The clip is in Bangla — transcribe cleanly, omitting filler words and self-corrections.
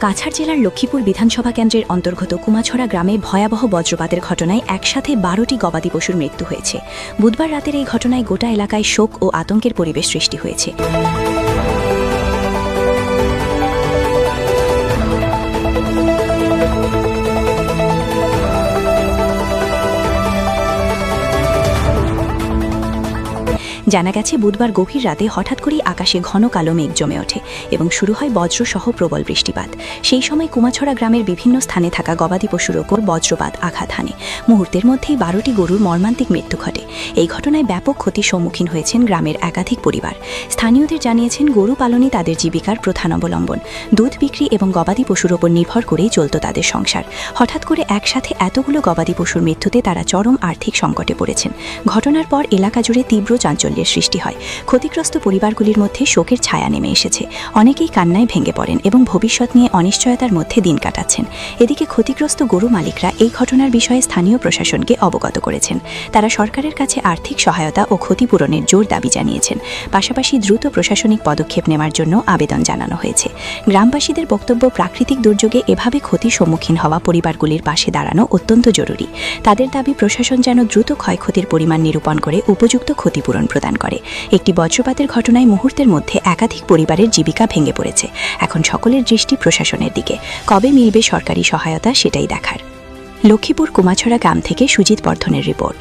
কাছাড় জেলার লক্ষ্মীপুর বিধানসভা কেন্দ্রের অন্তর্গত কুমাছড়া গ্রামে ভয়াবহ বজ্রপাতের ঘটনায় একসাথে ১২টি গবাদি পশুর মৃত্যু হয়েছে। বুধবার রাতের এই ঘটনায় গোটা এলাকায় শোক ও আতঙ্কের পরিবেশ সৃষ্টি হয়েছে। জানা গেছে, বুধবার গভীর রাতে হঠাৎ করেই আকাশে ঘন কালো মেঘ জমে ওঠে এবং শুরু হয় বজ্রসহ প্রবল বৃষ্টিপাত। সেই সময় কুমাছড়া গ্রামের বিভিন্ন স্থানে থাকা গবাদি পশুর ওপর বজ্রপাত আঘাত হানে। মুহূর্তের মধ্যেই ১২টি গরুর মর্মান্তিক মৃত্যু ঘটে। এই ঘটনায় ব্যাপক ক্ষতির সম্মুখীন হয়েছেন গ্রামের একাধিক পরিবার। স্থানীয়দের জানিয়েছেন, গরু পালনই তাদের জীবিকার প্রধান অবলম্বন। দুধ বিক্রি এবং গবাদি পশুর ওপর নির্ভর করেই চলত তাদের সংসার। হঠাৎ করে একসাথে এতগুলো গবাদি পশুর মৃত্যুতে তারা চরম আর্থিক সংকটে পড়েছেন। ঘটনার পর এলাকা জুড়ে তীব্র চাঞ্চল্যের সৃষ্টি হয়। ক্ষতিগ্রস্ত পরিবারগুলির মধ্যে শোকের ছায়া নেমে এসেছে। অনেকেই কান্নায় ভেঙে পড়েন এবং ভবিষ্যৎ নিয়ে অনিশ্চয়তার মধ্যে দিন কাটাচ্ছেন। এদিকে ক্ষতিগ্রস্ত গরু মালিকরা এই ঘটনার বিষয়ে স্থানীয় প্রশাসনকে অবগত করেছেন। তারা সরকারের কাছে আর্থিক সহায়তা ও ক্ষতিপূরণের জোর দাবি জানিয়েছেন। পাশাপাশি দ্রুত প্রশাসনিক পদক্ষেপ নেওয়ার জন্য আবেদন জানানো হয়েছে। গ্রামবাসীদের বক্তব্য, প্রাকৃতিক দুর্যোগে এভাবে ক্ষতির সম্মুখীন হওয়া পরিবারগুলির পাশে দাঁড়ানো অত্যন্ত জরুরি। তাদের দাবি, প্রশাসন যেন দ্রুত ক্ষয়ক্ষতির পরিমাণ নিরূপণ করে উপযুক্ত ক্ষতিপূরণ প্রদান করে। একটি বজ্রপাতের ঘটনায় মুহূর্তের মধ্যে একাধিক পরিবারের জীবিকা ভেঙে পড়েছে। এখন সকলের দৃষ্টি প্রশাসনের দিকে। কবে মিলবে সরকারি সহায়তা, সেটাই দেখার। লক্ষ্মীপুর কুমাছড়া গ্রাম থেকে সুজিত বর্ধনের রিপোর্ট।